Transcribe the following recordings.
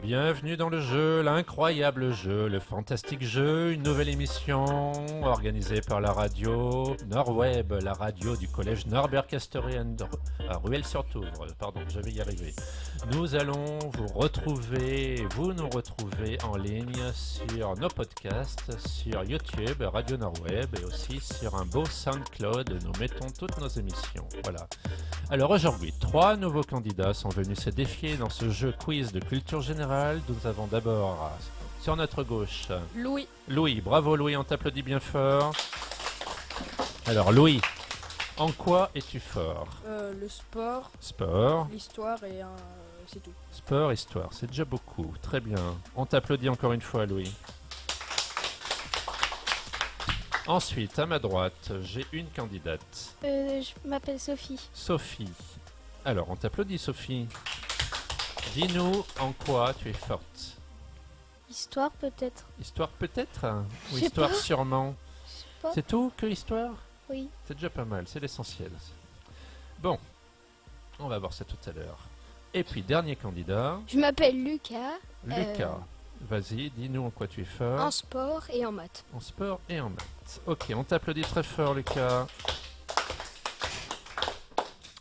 Bienvenue dans le jeu, l'incroyable jeu, le fantastique jeu, une nouvelle émission organisée par la radio Nord-Web, la radio du collège Norbert Castorian à Rueil-sur-Touvre. Pardon, je vais y arriver. Nous allons vous nous retrouvez en ligne sur nos podcasts, sur YouTube, Radio Nord-Web et aussi sur un beau SoundCloud où nous mettons toutes nos émissions. Voilà. Alors aujourd'hui, 3 nouveaux candidats sont venus se défier dans ce jeu quiz de culture générale. Nous avons d'abord sur notre gauche Louis. Louis, bravo Louis, on t'applaudit bien fort. Alors Louis, en quoi es-tu fort? Le sport, Sport, l'histoire et c'est tout. sport, histoire, c'est déjà beaucoup. Très bien. On t'applaudit encore une fois Louis. Ensuite, à ma droite, j'ai une candidate. Je m'appelle Sophie. Sophie. Alors, on t'applaudit Sophie. Dis-nous en quoi tu es forte. Histoire peut-être. Histoire peut-être? Ou Je sais histoire pas. sûrement? Je sais pas. C'est tout que histoire? Oui. C'est déjà pas mal, c'est l'essentiel. Bon, on va voir ça tout à l'heure. Et puis, dernier candidat, Je m'appelle Lucas. Lucas. Vas-y, dis-nous en quoi tu es fort. En sport et en maths. En sport et en maths. Ok, on t'applaudit très fort, Lucas.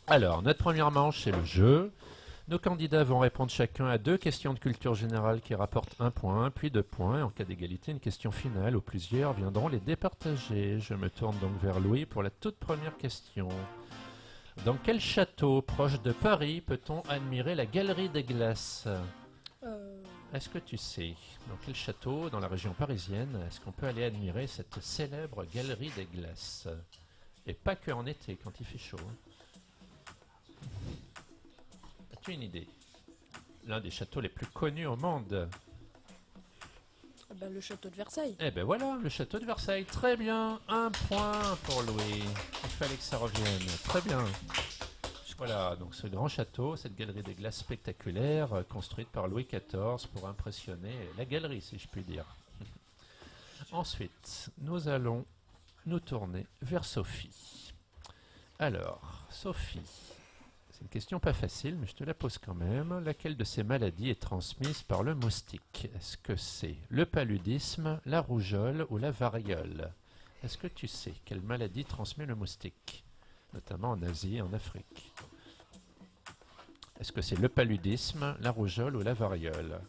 Alors, notre première manche, c'est le jeu. Nos candidats vont répondre chacun à 2 questions de culture générale qui rapportent 1 point, puis 2 points. Et en cas d'égalité, une question finale où plusieurs viendront les départager. Je me tourne donc vers Louis pour la toute première question. Dans quel château proche de Paris peut-on admirer la Galerie des Glaces ? Est-ce que tu sais dans quel château, dans la région parisienne, est-ce qu'on peut aller admirer cette célèbre Galerie des Glaces? Et pas que en été, quand il fait chaud. As-tu une idée? L'un des châteaux les plus connus au monde. Le château de Versailles. Eh ben voilà, le château de Versailles. Très bien, 1 point pour Louis. Il fallait que ça revienne. Très bien. Voilà, donc ce grand château, cette galerie des glaces spectaculaire, construite par Louis XIV pour impressionner la galerie, si je puis dire. Ensuite, nous allons nous tourner vers Sophie. Alors, Sophie, c'est une question pas facile, mais je te la pose quand même. Laquelle de ces maladies est transmise par le moustique? Est-ce que c'est le paludisme, la rougeole ou la variole? Est-ce que tu sais quelle maladie transmet le moustique, notamment en Asie et en Afrique? Est-ce que c'est le paludisme, la rougeole ou la variole?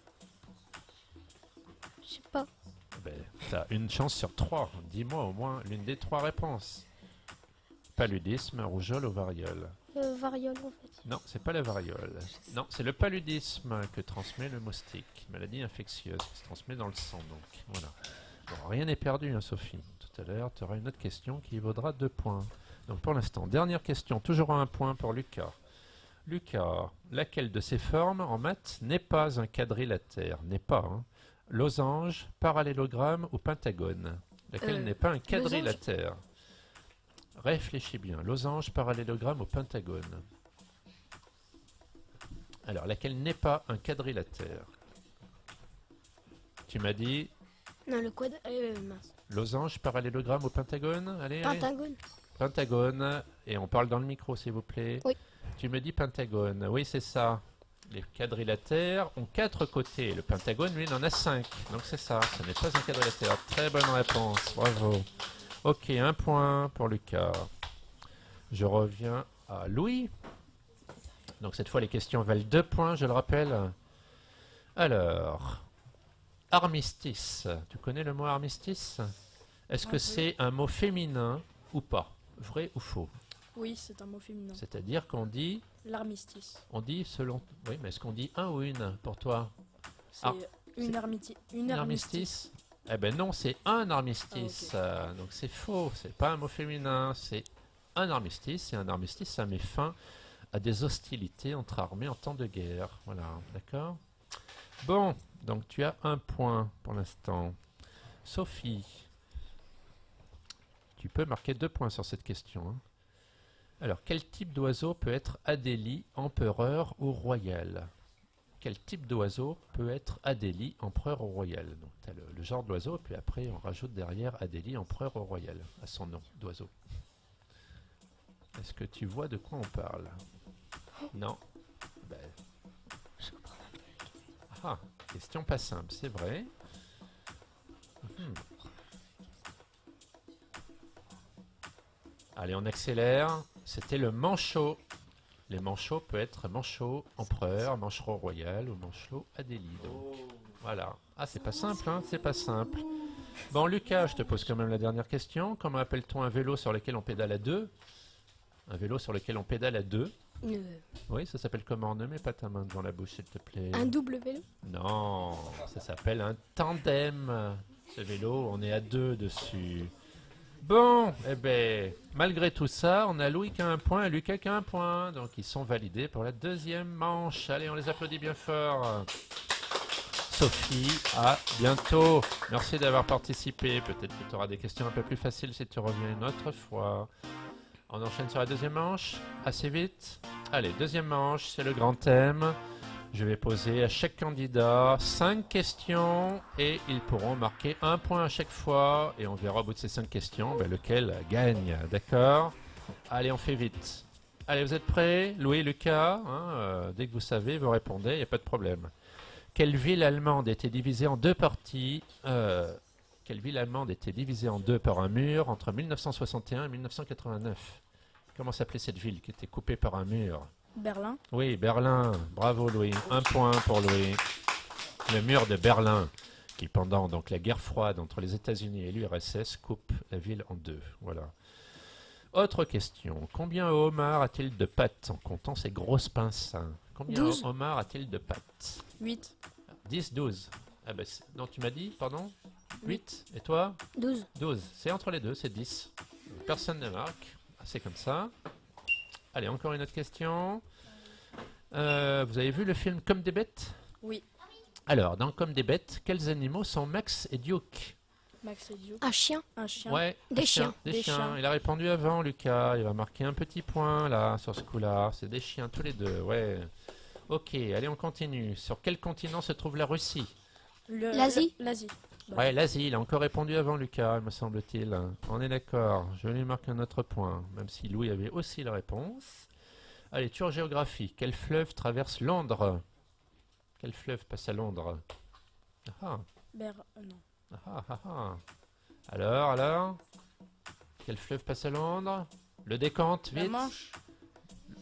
Je sais pas. Tu as une chance sur 3. Dis-moi au moins l'une des 3 réponses. Paludisme, rougeole ou variole? Variole en fait. Non, c'est pas la variole. Non, c'est le paludisme que transmet le moustique. Maladie infectieuse qui se transmet dans le sang. Donc, voilà. Bon, rien n'est perdu, hein, Sophie. Tout à l'heure, tu auras une autre question qui vaudra 2 points. Donc pour l'instant, dernière question, toujours à 1 point pour Lucas. Lucas, laquelle de ces formes en maths n'est pas un quadrilatère? N'est pas, hein? Losange, parallélogramme ou pentagone? Laquelle n'est pas un quadrilatère? Réfléchis bien. Losange, parallélogramme ou pentagone? Alors, laquelle n'est pas un quadrilatère? Tu m'as dit Non, le quad. Mince. losange, parallélogramme ou pentagone? Allez, allez. Pentagone. Pentagone. Et on parle dans le micro, s'il vous plaît. Oui. Tu me dis pentagone. Oui, c'est ça. Les quadrilatères ont 4 côtés. Le pentagone, lui, il en a 5. Donc c'est ça. Ce n'est pas un quadrilatère. Très bonne réponse. Bravo. Ok, 1 point pour Lucas. Je reviens à Louis. Donc cette fois, les questions valent 2 points, je le rappelle. Alors, armistice. Tu connais le mot armistice? Est-ce que c'est un mot féminin ou pas? Vrai ou faux? Oui, c'est un mot féminin. C'est-à-dire qu'on dit... L'armistice. On dit selon... Oui, mais est-ce qu'on dit un ou une pour toi? C'est une armistice. Eh ben non, c'est un armistice. Ah, Donc c'est faux, c'est pas un mot féminin, c'est un armistice. Et un armistice, ça met fin à des hostilités entre armées en temps de guerre. Voilà, d'accord? Bon, donc tu as 1 point pour l'instant. Sophie, tu peux marquer 2 points sur cette question, hein. Alors, quel type d'oiseau peut être Adélie, empereur ou royal? Quel type d'oiseau peut être Adélie, empereur ou royal? Donc, tu as le genre d'oiseau, puis après, on rajoute derrière Adélie, empereur ou royal, à son nom d'oiseau. Est-ce que tu vois de quoi on parle? Non? Ben. Ah, Question pas simple, c'est vrai. Allez, on accélère. C'était le manchot. Les manchots peut être manchot empereur, manchot royal ou manchot Adélie. Donc. Voilà. Ah, c'est pas simple, hein, c'est pas simple. Bon, Lucas, je te pose quand même la dernière question. Comment appelle-t-on un vélo sur lequel on pédale à deux? Un vélo sur lequel on pédale à deux. Oui, ça s'appelle comment? Ne mets pas ta main devant la bouche, s'il te plaît. Un double vélo? Non, ça s'appelle un tandem. Ce vélo, on est à deux dessus. Bon, eh ben, malgré tout ça, on a Louis qui a un point et Lucas qui a un point. Donc, ils sont validés pour la deuxième manche. Allez, on les applaudit bien fort. Sophie, à bientôt. Merci d'avoir participé. Peut-être que tu auras des questions un peu plus faciles si tu reviens une autre fois. On enchaîne sur la deuxième manche, assez vite. Allez, deuxième manche, c'est le grand thème. Je vais poser à chaque candidat 5 questions et ils pourront marquer un point à chaque fois. Et on verra au bout de ces 5 questions lequel gagne, d'accord? Allez, on fait vite. Allez, vous êtes prêts? Louis, Lucas, dès que vous savez, vous répondez, il n'y a pas de problème. Quelle ville allemande était divisée en deux parties Quelle ville allemande était divisée en deux par un mur entre 1961 et 1989? Comment s'appelait cette ville qui était coupée par un mur? Berlin. Oui, Berlin. Bravo Louis. Un point pour Louis. Le mur de Berlin, qui pendant donc la guerre froide entre les États-Unis et l'URSS coupe la ville en deux. Voilà. Autre question. Combien un homard a-t-il de pattes en comptant ses grosses pinces? Combien 12. un homard a-t-il de pattes? 8. 10, 12. Ah ben, non, tu m'as dit, pardon? 8. Et toi? 12. 12. C'est entre les deux, c'est 10. Personne ne marque. C'est comme ça. Allez, encore une autre question. Vous avez vu le film Comme des bêtes? Oui. Alors, dans Comme des bêtes, quels animaux sont Max et Duke? Max et Duke. Un chien. Un chien. Ouais, Des chiens. Des Des chiens. chiens. Il a répondu avant, Lucas. Il va marquer un petit point là, sur ce coup-là. C'est des chiens tous les deux, ouais. Ok, allez, on continue. Sur quel continent se trouve la Russie? L'Asie. L'Asie. Ouais, l'Asie. Il a encore répondu avant, Lucas, me semble-t-il. On est d'accord. Je lui marque un autre point, même si Louis avait aussi la réponse. Allez, tour géographie. Quel fleuve traverse Londres? Quel fleuve passe à Londres? Ah, Non. ah. Alors? Quel fleuve passe à Londres? Le décompte, La vite. Manche.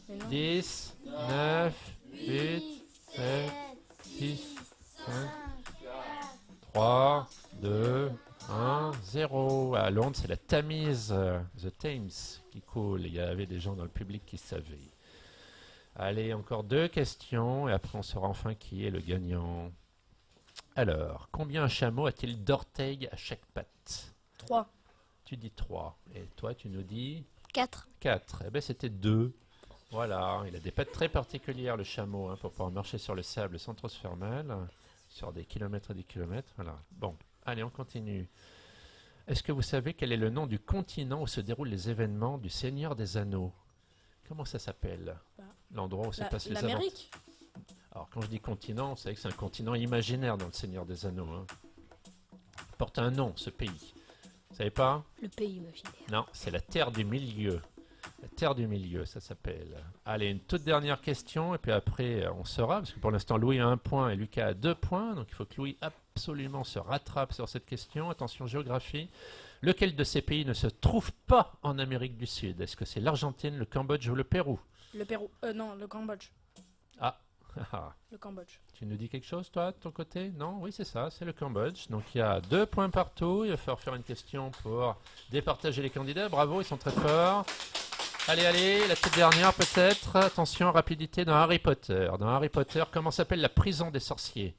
Mais non. 10, 9, 8, 7, 6, 5, 3, 2, 1, 0. À Londres, c'est la Tamise, the Thames, qui coule. Il y avait des gens dans le public qui savaient. Allez, encore 2 questions et après on saura enfin qui est le gagnant. Alors, combien un chameau a-t-il d'orteils à chaque patte? 3. Tu dis 3. Et toi, tu nous dis 4. 4. Eh bien, c'était 2. Voilà, il a des pattes très particulières, le chameau, pour pouvoir marcher sur le sable sans trop se faire mal. Sur des kilomètres et des kilomètres. Voilà. Bon, allez, on continue. Est-ce que vous savez quel est le nom du continent où se déroulent les événements du Seigneur des Anneaux? Comment ça s'appelle? L'endroit où se passent les aventures. L'Amérique. Alors, quand je dis continent, vous savez que c'est un continent imaginaire dans le Seigneur des Anneaux. Il porte un nom, ce pays. Vous savez pas? Le pays imaginaire. Non, c'est la Terre du Milieu. La Terre du Milieu, ça s'appelle. Allez, une toute dernière question, et puis après, on saura, parce que pour l'instant, Louis a 1 point et Lucas a 2 points, donc il faut que Louis absolument se rattrape sur cette question. Attention, géographie. Lequel de ces pays ne se trouve pas en Amérique du Sud? Est-ce que c'est l'Argentine, le Cambodge ou le Pérou? Le Pérou. Non, le Cambodge. Ah, Le Cambodge. tu nous dis quelque chose, toi, de ton côté? Non? Oui, c'est ça, c'est le Cambodge. Donc, il y a 2 points partout. Il va falloir faire une question pour départager les candidats. Bravo, ils sont très forts. Allez, la toute dernière peut-être. Attention, rapidité dans Harry Potter. Dans Harry Potter, comment s'appelle la prison des sorciers?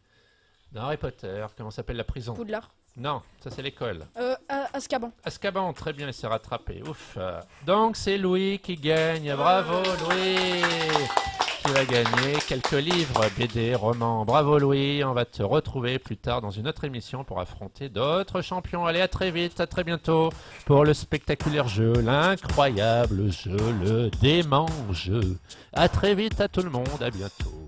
Dans Harry Potter, comment s'appelle la prison? Poudlard. Non, ça c'est l'école. Azkaban. Azkaban, très bien, il s'est rattrapé. Ouf. Donc, c'est Louis qui gagne. Bravo, Louis! Tu vas gagner quelques livres, BD, romans. Bravo Louis, on va te retrouver plus tard dans une autre émission pour affronter d'autres champions. Allez, à très vite, à très bientôt pour le spectaculaire jeu, l'incroyable jeu, le dément jeu. À très vite à tout le monde, à bientôt.